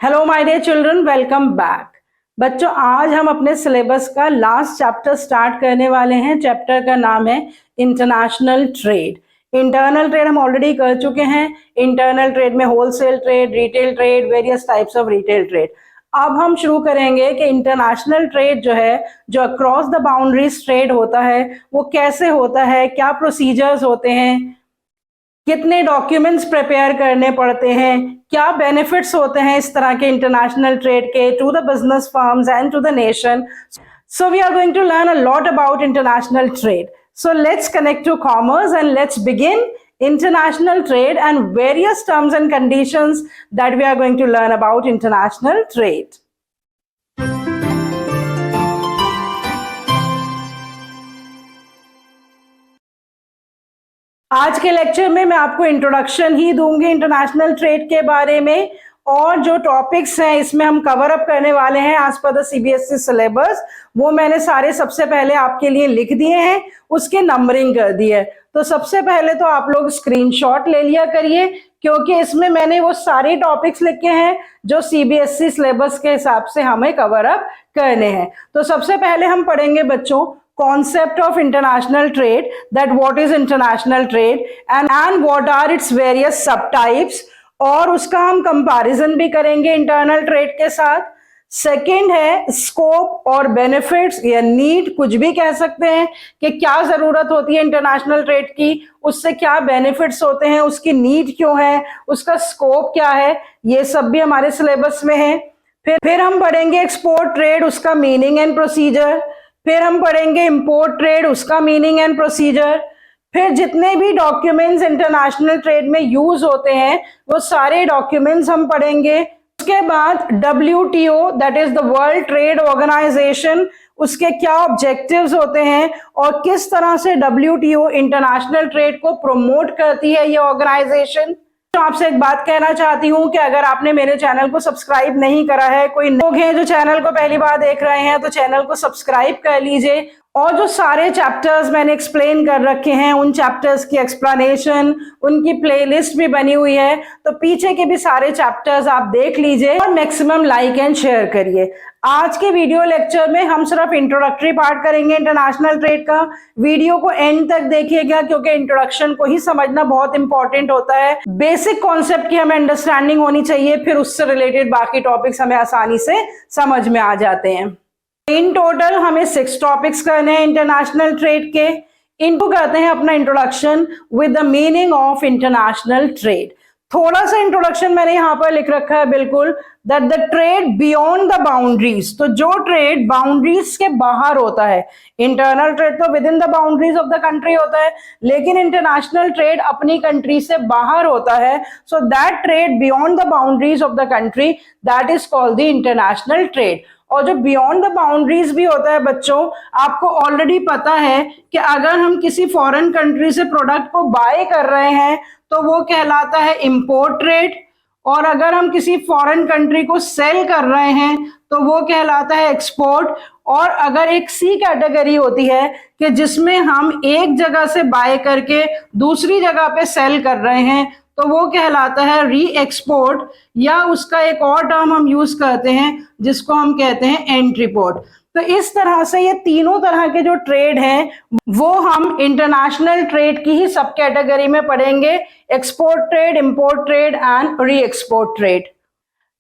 Hello my dear children, welcome back. बच्चों, आज हम अपने सिलेबस का लास्ट चैप्टर स्टार्ट करने वाले हैं। चैप्टर का नाम है इंटरनेशनल ट्रेड। इंटरनल ट्रेड हम ऑलरेडी कर चुके हैं। इंटरनल ट्रेड में wholesale trade, retail trade, various types of retail trade. अब हम शुरू करेंगे कि इंटरनेशनल ट्रेड जो है, जो अक्रॉस द बाउंड्रीज ट्रेड होता है, वो कैसे होता है, क्या प्रोसीजर्स होते हैं, कितने डॉक्यूमेंट्स प्रिपेयर करने पड़ते हैं, क्या बेनिफिट्स होते हैं इस तरह के इंटरनेशनल ट्रेड के to the business firms and to the nation. So we are going to learn a lot about international trade. So let's connect to commerce and let's begin international trade and various terms and conditions that we are going to learn about international trade. आज के lecture में मैं आपको introduction ही दूंगी international trade के बारे में, और जो टॉपिक्स हैं इसमें हम कवर अप करने वाले हैं as per the CBSE syllabus, वो मैंने सारे सबसे पहले आपके लिए लिख दिए हैं, उसकी नंबरिंग कर दी है। तो सबसे पहले तो आप लोग स्क्रीनशॉट ले लिया करिए, क्योंकि इसमें मैंने वो सारे टॉपिक्स लिखे हैं जो सीबीएसई सिलेबस के हिसाब से हमें कवर अप करने हैं। तो सबसे पहले हम पढ़ेंगे बच्चों concept of international trade, that what is international trade and what are its various subtypes, और उसका हम कंपैरिजन भी करेंगे इंटरनल ट्रेड के साथ। सेकंड है स्कोप और बेनिफिट्स या नीड, कुछ भी कह सकते हैं कि क्या जरूरत होती है इंटरनेशनल ट्रेड की, उससे क्या बेनिफिट्स होते हैं, उसकी नीड क्यों है, उसका स्कोप क्या है, ये सब भी हमारे सिलेबस में है। फिर हम पढ़ेंगे एक्सपोर्ट ट्रेड, उसका मीनिंग एंड प्रोसीजर। फिर हम पढ़ेंगे इंपोर्ट ट्रेड, उसका मीनिंग एंड प्रोसीजर। फिर जितने भी डॉक्यूमेंट्स इंटरनेशनल ट्रेड में यूज होते हैं वो सारे डॉक्यूमेंट्स हम पढ़ेंगे। उसके बाद WTO, that is the World Trade Organization, उसके क्या ऑब्जेक्टिव्स होते हैं और किस तरह से WTO इंटरनेशनल ट्रेड को प्रमोट करती है ये ऑर्गेनाइजेशन। तो आपसे एक बात कहना चाहती हूँ कि अगर आपने मेरे चैनल को सब्सक्राइब नहीं करा है, कोई लोग हैं जो चैनल को पहली बार देख रहे हैं, तो चैनल को सब्सक्राइब कर लीजिए। और जो सारे चैप्टर्स मैंने एक्सप्लेन कर रखे हैं, उन चैप्टर्स की एक्सप्लेनेशन, उनकी प्लेलिस्ट भी बनी हुई है, तो पीछे के भी सारे चैप्टर्स आप देख लीजिए और मैक्सिमम लाइक एंड शेयर करिए। आज के वीडियो लेक्चर में हम सिर्फ इंट्रोडक्टरी पार्ट करेंगे इंटरनेशनल ट्रेड का। वीडियो को एंड तक देखिएगा, क्योंकि इंट्रोडक्शन को ही समझना बहुत इंपॉर्टेंट होता है। बेसिक कॉन्सेप्ट की हमें अंडरस्टैंडिंग होनी चाहिए, फिर उससे रिलेटेड बाकी टॉपिक्स हमें आसानी से समझ में आ जाते हैं। इन टोटल हमें 6 टॉपिक्स करने हैं इंटरनेशनल ट्रेड के। इनको करते हैं अपना introduction with the meaning of international trade. थोड़ा सा इंट्रोडक्शन मैंने यहाँ पर लिख रखा है बिल्कुल, that the trade beyond the boundaries. तो जो ट्रेड बाउंड्रीज के बाहर होता है, इंटरनल ट्रेड तो with in the boundaries of the country होता है, लेकिन इंटरनेशनल ट्रेड अपनी कंट्री से बाहर होता है। So that trade beyond the boundaries of the country, that is called the international trade. और जो बियॉन्ड द बाउंड्रीज भी होता है बच्चों, आपको ऑलरेडी पता है कि अगर हम किसी फॉरेन कंट्री से प्रोडक्ट को बाय कर रहे हैं तो वो कहलाता है इंपोर्ट ट्रेड, और अगर हम किसी फॉरेन कंट्री को सेल कर रहे हैं तो वो कहलाता है एक्सपोर्ट। और अगर एक सी कैटेगरी होती है कि जिसमें हम एक जगह से बाय करके दूसरी जगह पे सेल कर रहे हैं, तो वो कहलाता है री एक्सपोर्ट, या उसका एक और टर्म हम यूज करते हैं जिसको हम कहते हैं एंट्री पोर्ट। तो इस तरह से ये तीनों तरह के जो ट्रेड हैं वो हम इंटरनेशनल ट्रेड की ही सब कैटेगरी में पढ़ेंगे, export trade, import trade and re export trade.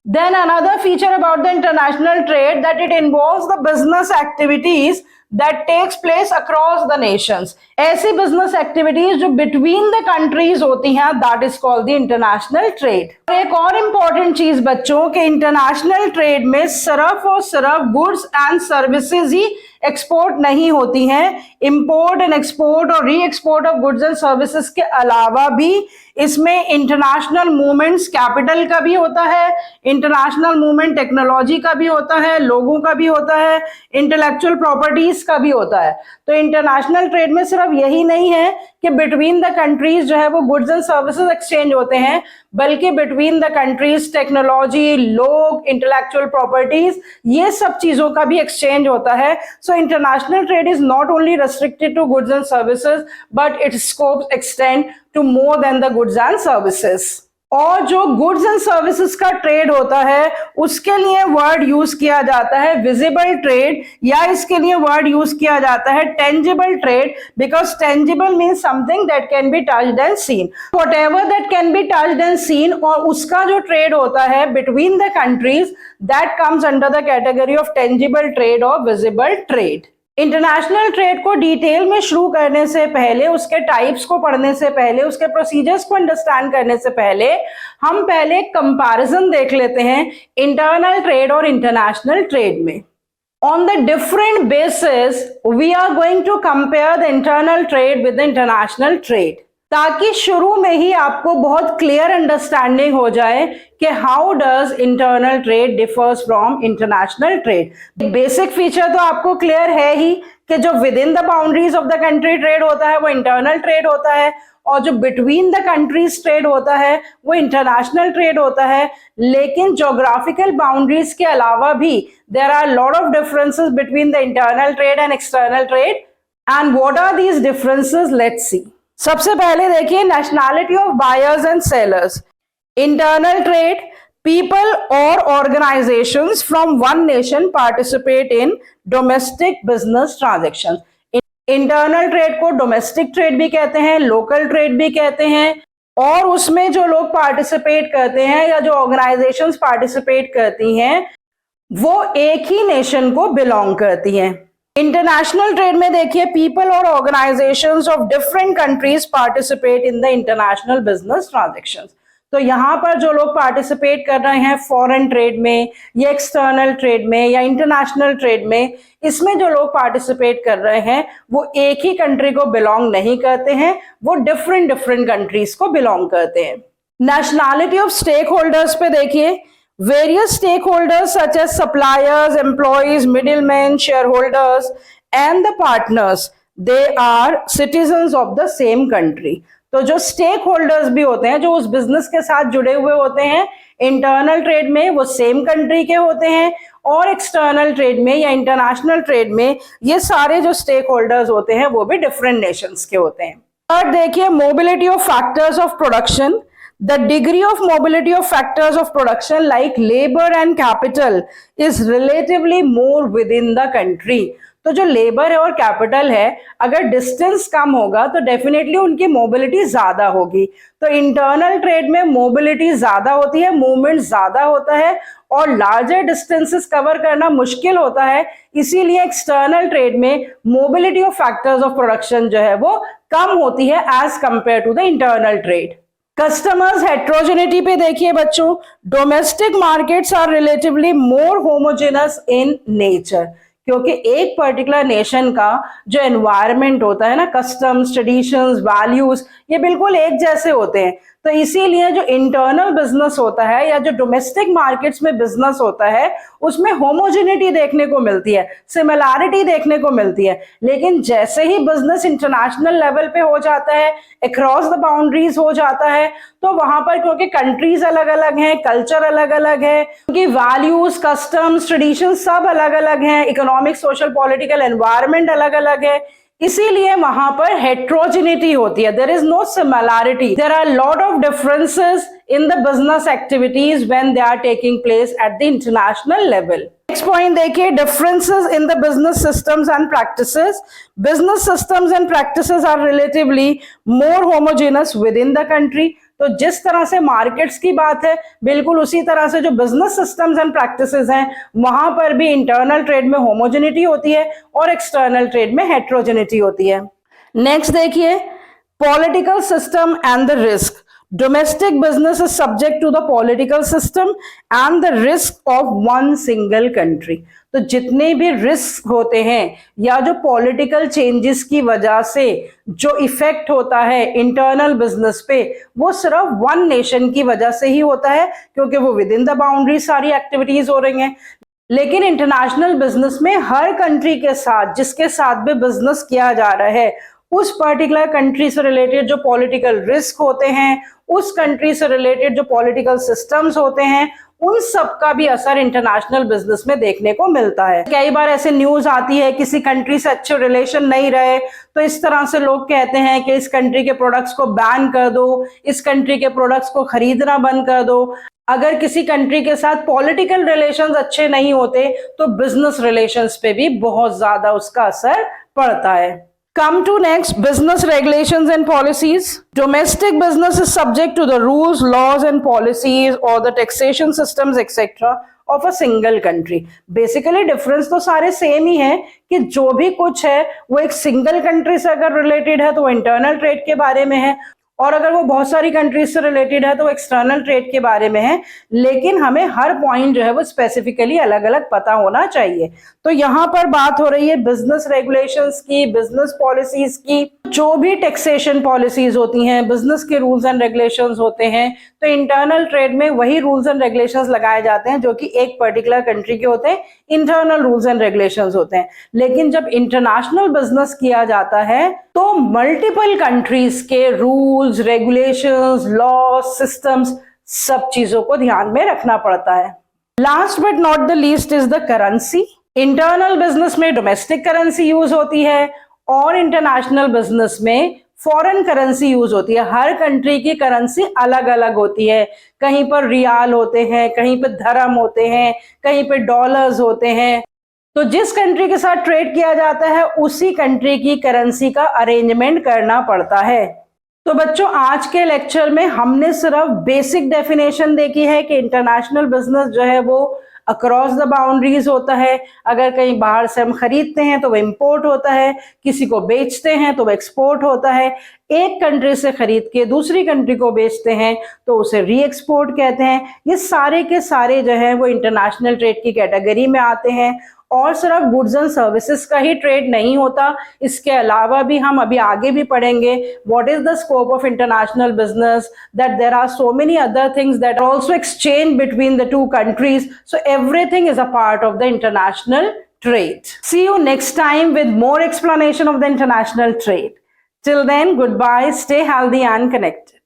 Then another feature about the international trade that it involves the business activities that takes place across the nations. ऐसी business activities जो between the countries होती हैं, that is called the international trade. एक और important चीज बच्चों के international trade में सिर्फ और सिर्फ goods and services he export नहीं होती हैं। इंपोर्ट एंड एक्सपोर्ट और री export of goods and services के अलावा भी इसमें इंटरनेशनल मूवमेंट्स कैपिटल का भी होता है, इंटरनेशनल मूवमेंट टेक्नोलॉजी का भी होता है, लोगों का भी होता है, इंटेलेक्चुअल प्रॉपर्टीज का भी होता है। तो इंटरनेशनल ट्रेड में सिर्फ यही नहीं है कि बिटवीन द कंट्रीज जो है वो गुड्स एंड सर्विसेज एक्सचेंज होते हैं, बल्कि बिटवीन द कंट्रीज टेक्नोलॉजी, लोग, इंटेलेक्चुअल प्रॉपर्टीज, ये सब चीजों का भी एक्सचेंज होता है। So international trade is not only restricted to goods and services, but its scope extend to more than the goods and services. और जो गुड्स एंड सर्विसेज का ट्रेड होता है उसके लिए वर्ड यूज किया जाता है विजिबल ट्रेड, या इसके लिए वर्ड यूज किया जाता है tangible trade, because tangible means something that can be touched and seen. Whatever that can be touched and seen, और उसका जो ट्रेड होता है between the countries, that comes under the category of tangible trade और visible trade. International trade को detail में शुरू करने से पहले, उसके टाइप्स को पढ़ने से पहले, उसके प्रोसीजर्स को अंडरस्टैंड करने से पहले हम पहले कंपैरिजन देख लेते हैं इंटरनल ट्रेड और इंटरनेशनल ट्रेड में। On the different basis we are going to compare the internal trade with the international trade, ताकि शुरू में ही आपको बहुत क्लियर अंडरस्टैंडिंग हो जाए कि how does internal trade differs from international trade. Basic feature तो आपको क्लियर है ही कि जो with in the boundaries of the country trade होता है वो इंटरनल ट्रेड होता है, और जो बिटवीन द कंट्रीज ट्रेड होता है वो इंटरनेशनल ट्रेड होता है। लेकिन ज्योग्राफिकल बाउंड्रीज के अलावा भी there are lot of differences between the internal trade and external trade, and what are these differences, let's see. सबसे पहले देखिए nationality of buyers and sellers. Internal trade, people और organisations from one nation participate in domestic business transactions. Internal trade को domestic trade भी कहते हैं, local trade भी कहते हैं, और उसमें जो लोग पार्टिसिपेट करते हैं या जो ऑर्गेनाइजेशंस पार्टिसिपेट करती हैं वो एक ही नेशन को बिलोंग करती हैं। इंटरनेशनल ट्रेड में देखिए पीपल और organisations of different countries participate in the international business transactions. तो यहाँ पर जो लोग पार्टिसिपेट कर रहे हैं फॉरेन ट्रेड में या एक्सटर्नल ट्रेड में या इंटरनेशनल ट्रेड में, इसमें जो लोग पार्टिसिपेट कर रहे हैं वो एक ही कंट्री को बिलोंग नहीं करते हैं, वो डिफरेंट डिफरेंट कंट्रीज को बिलोंग करते हैं। नेशनैलिटी ऑफ स्टेक होल्डर्स पे देखिए, various stakeholders such as suppliers, employees, middlemen, shareholders and the partners, they are citizens of the same country। तो जो स्टेक होल्डर्स भी होते हैं, जो उस बिजनेस के साथ जुड़े हुए होते हैं इंटरनल ट्रेड में, वो सेम कंट्री के होते हैं, और एक्सटर्नल ट्रेड में या इंटरनेशनल ट्रेड में ये सारे जो स्टेक होल्डर्स होते हैं वो भी डिफरेंट नेशंस के होते हैं। थर्ड देखिए mobility of factors of production. The degree of mobility of factors of production like labor and capital is relatively more within the country। तो जो लेबर है और कैपिटल है, अगर डिस्टेंस कम होगा तो डेफिनेटली उनकी मोबिलिटी ज्यादा होगी। तो इंटरनल ट्रेड में मोबिलिटी ज्यादा होती है, मूवमेंट ज्यादा होता है, और लार्जर डिस्टेंसेस कवर करना मुश्किल होता है। इसीलिए एक्सटर्नल ट्रेड में mobility of factors of production जो है वो कम होती है as compare to the internal trade. Customers heterogeneity पे देखिए बच्चों, domestic markets are relatively more homogeneous in nature, क्योंकि एक पर्टिकुलर नेशन का जो एनवायरनमेंट होता है ना, कस्टम्स, ट्रेडिशंस, वैल्यूज, ये बिल्कुल एक जैसे होते हैं। तो इसीलिए जो इंटरनल बिजनेस होता है या जो डोमेस्टिक मार्केट्स में बिजनेस होता है उसमें होमोजेनिटी देखने को मिलती है, सिमिलैरिटी देखने को मिलती है। लेकिन जैसे ही बिजनेस इंटरनेशनल लेवल पे हो जाता है, अक्रॉस द बाउंड्रीज हो जाता है, तो वहां पर क्योंकि कंट्रीज अलग अलग हैं, कल्चर अलग अलग है, क्योंकि वैल्यूज, कस्टम्स, ट्रेडिशन सब अलग अलग हैं, इकोनॉमिक, सोशल, पॉलिटिकल एनवायरनमेंट अलग अलग है, इसीलिए वहां पर हेट्रोजेनिटी होती है। There is no similarity, there are lot of differences in the business activities when they are taking place at the international level. Next point देखिए, differences in the business systems and practices. Business systems and practices are relatively more homogeneous within the country. तो जिस तरह से markets की बात है, बिल्कुल उसी तरह से जो बिजनेस सिस्टम्स एंड प्रैक्टिसेस हैं वहां पर भी इंटरनल ट्रेड में होमोजेनिटी होती है और एक्सटर्नल ट्रेड में हेट्रोजेनिटी होती है। नेक्स्ट देखिए, political system and the risk. Domestic business is subject to the political system and the risk of one single country। तो जितने भी रिस्क होते हैं या जो पॉलिटिकल चेंजेस की वजह से जो इफेक्ट होता है इंटरनल बिजनेस पे, वो सिर्फ वन नेशन की वजह से ही होता है, क्योंकि वो विद इन द बाउंड्री सारी एक्टिविटीज हो रही हैं। लेकिन इंटरनेशनल बिजनेस में हर कंट्री के साथ, जिसके साथ भी बिजनेस किया जा रहा है, उस पर्टिकुलर कंट्री से रिलेटेड जो पॉलिटिकल रिस्क होते हैं, उस कंट्री से रिलेटेड जो पॉलिटिकल सिस्टम्स होते हैं, उन सब का भी असर इंटरनेशनल बिजनेस में देखने को मिलता है। कई बार ऐसे न्यूज आती है किसी कंट्री से अच्छे रिलेशन नहीं रहे तो इस तरह से लोग कहते हैं कि इस कंट्री के प्रोडक्ट्स को बैन कर दो, इस कंट्री के प्रोडक्ट्स को खरीदना बंद कर दो। अगर किसी कंट्री के साथ पॉलिटिकल रिलेशंस अच्छे नहीं होते तो बिजनेस रिलेशंस पे भी बहुत ज्यादा उसका असर पड़ता है। Come to next, business regulations and policies. Domestic business is subject to the rules, laws and policies or the taxation systems etc. of a single country. Basically difference तो सारे सेम ही है कि जो भी कुछ है वो एक सिंगल कंट्री से अगर रिलेटेड है तो वो इंटरनल ट्रेड के बारे में है, और अगर वो बहुत सारी कंट्रीज से रिलेटेड है तो एक्सटर्नल ट्रेड के बारे में है। लेकिन हमें हर पॉइंट जो है वो स्पेसिफिकली अलग अलग पता होना चाहिए। तो यहाँ पर बात हो रही है बिजनेस रेगुलेशंस की, बिजनेस पॉलिसीज की। जो भी टैक्सेशन पॉलिसीज होती हैं, बिजनेस के रूल्स एंड रेगुलेशंस होते हैं, तो इंटरनल ट्रेड में वही रूल्स एंड रेगुलेशंस लगाए जाते हैं जो कि एक पर्टिकुलर कंट्री के होते हैं, इंटरनल रूल्स एंड रेगुलेशंस होते हैं। लेकिन जब इंटरनेशनल बिजनेस किया जाता है तो मल्टीपल कंट्रीज के रूल्स, रेगुलेशंस, लॉ, सिस्टम्स, सब चीजों को ध्यान में रखना पड़ता है। Last but not the least is the currency. Internal business में डोमेस्टिक करेंसी यूज होती है और इंटरनेशनल बिजनेस में फॉरेन करेंसी यूज होती है। हर कंट्री की करेंसी अलग अलग होती है। कहीं पर रियाल होते हैं, कहीं पर धर्म होते हैं, कहीं पर डॉलर्स होते हैं। तो जिस कंट्री के साथ ट्रेड किया जाता है उसी कंट्री की करेंसी का अरेंजमेंट करना पड़ता है। तो बच्चों आज के लेक्चर में हमने सिर्फ बेसिक डेफिनेशन देखी है कि इंटरनेशनल बिजनेस जो है वो अक्रॉस द बाउंड्रीज होता है। अगर कहीं बाहर से हम खरीदते हैं तो वो इंपोर्ट होता है, किसी को बेचते हैं तो वो एक्सपोर्ट होता है। एक कंट्री से खरीद के दूसरी कंट्री को बेचते हैं तो उसे री एक्सपोर्ट कहते हैं। ये सारे के सारे जो है वो इंटरनेशनल ट्रेड की कैटेगरी में आते हैं। और सिर्फ गुड्स एंड सर्विसेज का ही ट्रेड नहीं होता, इसके अलावा भी हम अभी आगे भी पढ़ेंगे what is the scope of international business, that there are so many other things that are also exchange between the two countries. So everything is a part of the international trade. See you next time with more explanation of the international trade. Till then, goodbye, stay healthy and connected.